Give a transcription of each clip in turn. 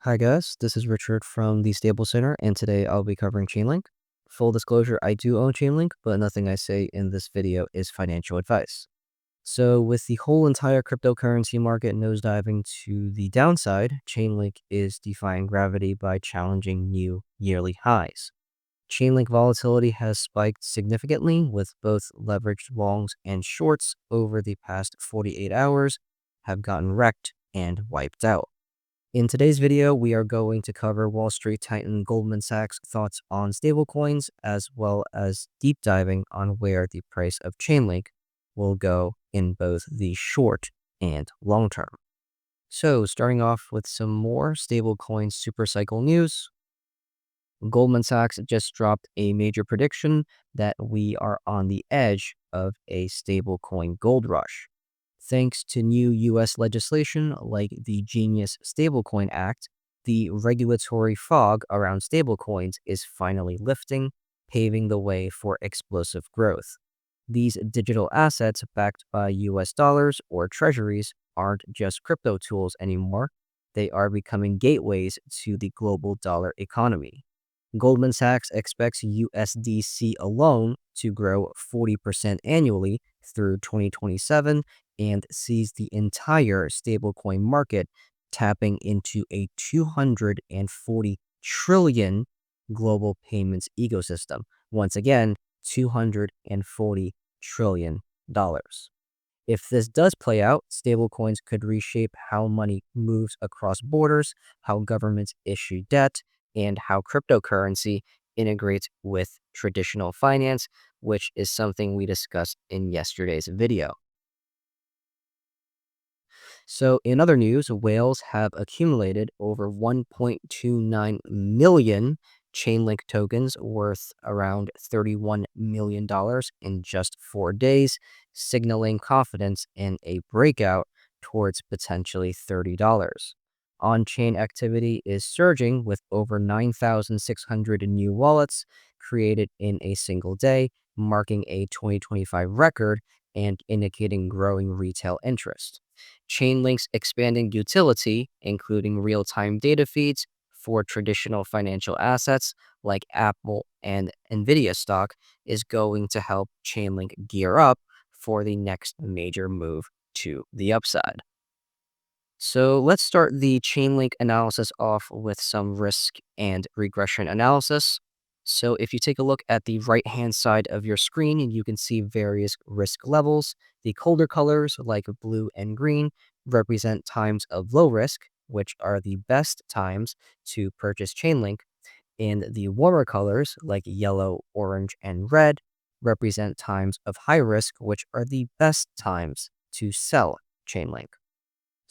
Hi guys, this is Richard from the Stable Center, and today I'll be covering Chainlink. Full disclosure, I do own Chainlink, but nothing I say in this video is financial advice. So with the whole entire cryptocurrency market nosediving to the downside, Chainlink is defying gravity by challenging new yearly highs. Chainlink volatility has spiked significantly, with both leveraged longs and shorts over the past 48 hours have gotten wrecked and wiped out. In today's video, we are going to cover Wall Street titan Goldman Sachs' thoughts on stablecoins, as well as deep diving on where the price of Chainlink will go in both the short and long term. So, starting off with some more stablecoin supercycle news, Goldman Sachs just dropped a major prediction that we are on the edge of a stablecoin gold rush. Thanks to new U.S. legislation like the Genius Stablecoin Act, the regulatory fog around stablecoins is finally lifting, paving the way for explosive growth. These digital assets backed by U.S. dollars or treasuries aren't just crypto tools anymore. They are becoming gateways to the global dollar economy. Goldman Sachs expects USDC alone to grow 40% annually through 2027 and sees the entire stablecoin market tapping into a 240 trillion global payments ecosystem. Once again, $240 trillion. If this does play out, stablecoins could reshape how money moves across borders, how governments issue debt, and how cryptocurrency integrates with traditional finance, which is something we discussed in yesterday's video. So, in other news, whales have accumulated over 1.29 million Chainlink tokens worth around $31 million in just 4 days, signaling confidence in a breakout towards potentially $30. On-chain activity is surging with over 9,600 new wallets created in a single day, marking a 2025 record and indicating growing retail interest. Chainlink's expanding utility, including real-time data feeds for traditional financial assets like Apple and Nvidia stock, is going to help Chainlink gear up for the next major move to the upside. So let's start the Chainlink analysis off with some risk and regression analysis. So if you take a look at the right-hand side of your screen, you can see various risk levels. The colder colors, like blue and green, represent times of low risk, which are the best times to purchase Chainlink. And the warmer colors, like yellow, orange, and red, represent times of high risk, which are the best times to sell Chainlink.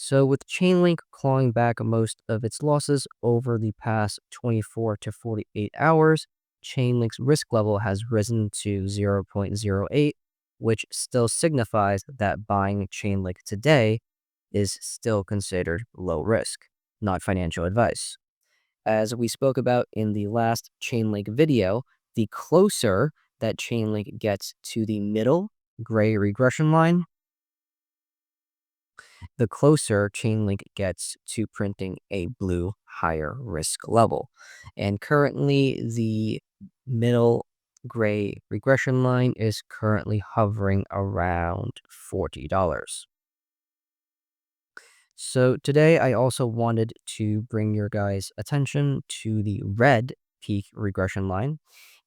So with Chainlink clawing back most of its losses over the past 24 to 48 hours, Chainlink's risk level has risen to 0.08, which still signifies that buying Chainlink today is still considered low risk, not financial advice. As we spoke about in the last Chainlink video, the closer that Chainlink gets to the middle gray regression line, the closer Chainlink gets to printing a blue higher risk level. And currently, the middle gray regression line is currently hovering around $40. So today, I also wanted to bring your guys' attention to the red peak regression line.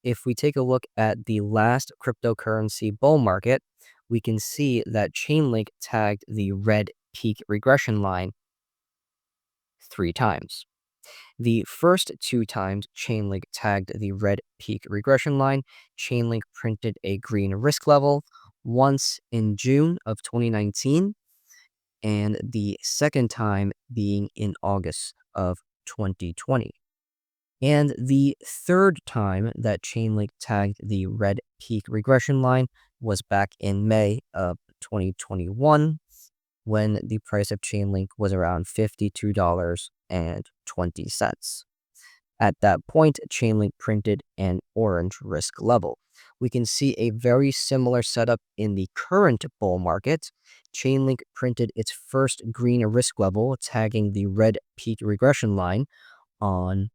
If we take a look at the last cryptocurrency bull market, we can see that Chainlink tagged the red peak regression line 3 times. The first 2 times Chainlink tagged the red peak regression line, Chainlink printed a green risk level, once in June of 2019, and the second time being in August of 2020. And the third time that Chainlink tagged the red peak regression line was back in May of 2021, when the price of Chainlink was around $52.20. At that point, Chainlink printed an orange risk level. We can see a very similar setup in the current bull market. Chainlink printed its first green risk level, tagging the red peak regression line on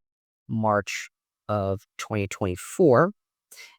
March of 2024.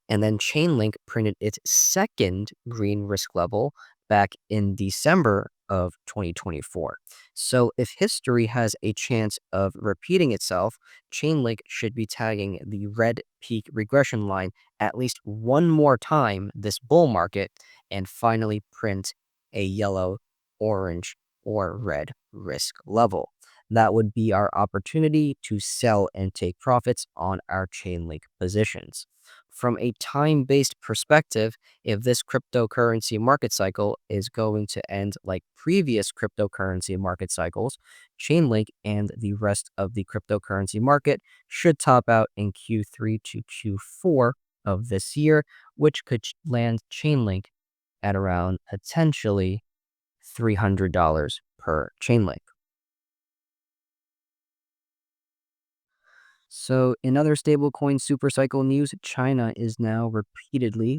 And then Chainlink printed its second green risk level back in December of 2024. So if history has a chance of repeating itself, Chainlink should be tagging the red peak regression line at least one more time this bull market and finally print a yellow, orange, or red risk level. That would be our opportunity to sell and take profits on our Chainlink positions. From a time-based perspective, if this cryptocurrency market cycle is going to end like previous cryptocurrency market cycles, Chainlink and the rest of the cryptocurrency market should top out in Q3 to Q4 of this year, which could land Chainlink at around potentially $300 per Chainlink. So, in other stablecoin supercycle news, China is now repeatedly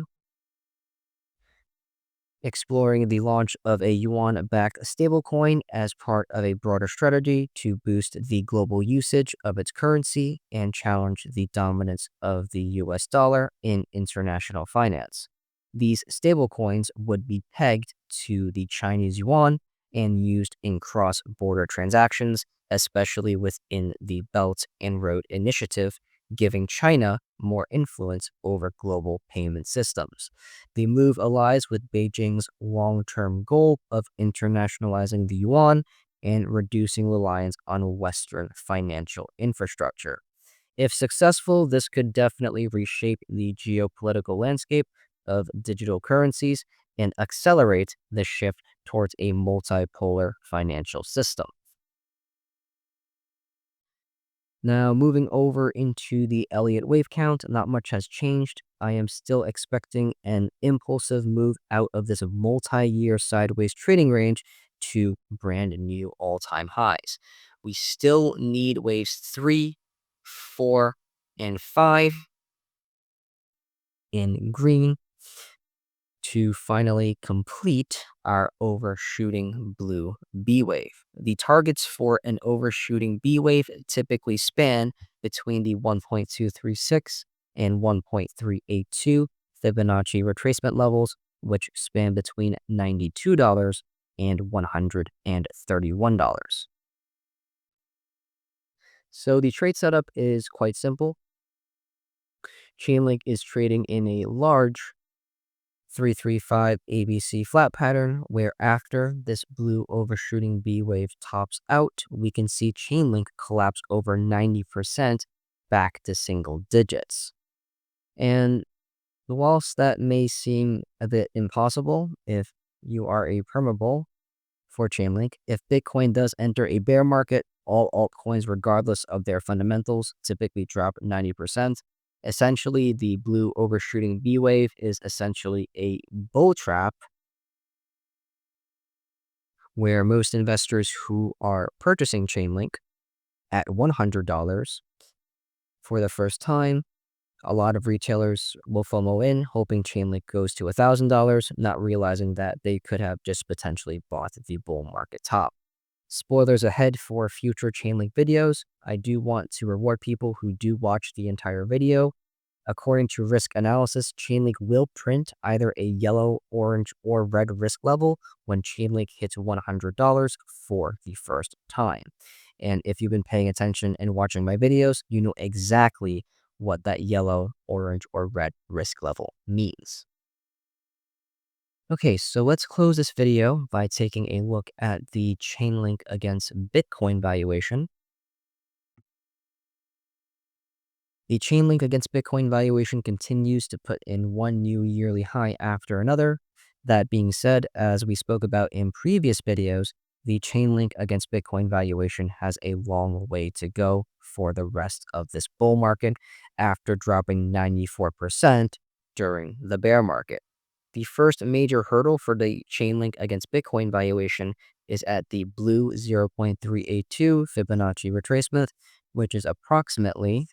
exploring the launch of a yuan-backed stablecoin as part of a broader strategy to boost the global usage of its currency and challenge the dominance of the US dollar in international finance. These stablecoins would be pegged to the Chinese yuan and used in cross-border transactions, especially within the Belt and Road Initiative, giving China more influence over global payment systems. The move aligns with Beijing's long-term goal of internationalizing the yuan and reducing reliance on Western financial infrastructure. If successful, this could definitely reshape the geopolitical landscape of digital currencies and accelerate the shift towards a multipolar financial system. Now, moving over into the Elliott Wave count, not much has changed. I am still expecting an impulsive move out of this multi-year sideways trading range to brand new all-time highs. We still need waves 3, 4, and 5 in green to finally complete our overshooting blue B wave. The targets for an overshooting B wave typically span between the 1.236 and 1.382 Fibonacci retracement levels, which span between $92 and $131. So the trade setup is quite simple. Chainlink is trading in a large 335 ABC flat pattern, where after this blue overshooting B wave tops out, we can see Chainlink collapse over 90% back to single digits. And whilst that may seem a bit impossible if you are a permabull for Chainlink, if Bitcoin does enter a bear market, all altcoins, regardless of their fundamentals, typically drop 90%. Essentially, the blue overshooting B wave is essentially a bull trap where most investors who are purchasing Chainlink at $100 for the first time, a lot of retailers will FOMO in, hoping Chainlink goes to $1,000, not realizing that they could have just potentially bought the bull market top. Spoilers ahead for future Chainlink videos. I do want to reward people who do watch the entire video. According to risk analysis, Chainlink will print either a yellow, orange, or red risk level when Chainlink hits $100 for the first time. And if you've been paying attention and watching my videos, you know exactly what that yellow, orange, or red risk level means. Okay, so let's close this video by taking a look at the Chainlink against Bitcoin valuation. The Chainlink against Bitcoin valuation continues to put in one new yearly high after another. That being said, as we spoke about in previous videos, the Chainlink against Bitcoin valuation has a long way to go for the rest of this bull market after dropping 94% during the bear market. The first major hurdle for the Chainlink against Bitcoin valuation is at the blue 0.382 Fibonacci retracement, which is approximately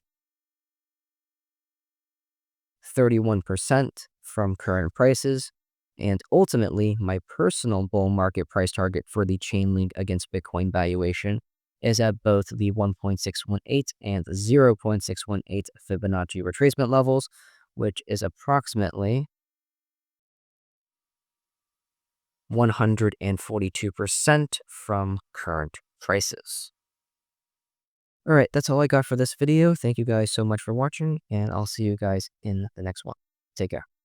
31% from current prices. And ultimately, my personal bull market price target for the Chainlink against Bitcoin valuation is at both the 1.618 and 0.618 Fibonacci retracement levels, which is approximately 142% from current prices. All right, that's all I got for this video. Thank you guys so much for watching, and I'll see you guys in the next one. Take care.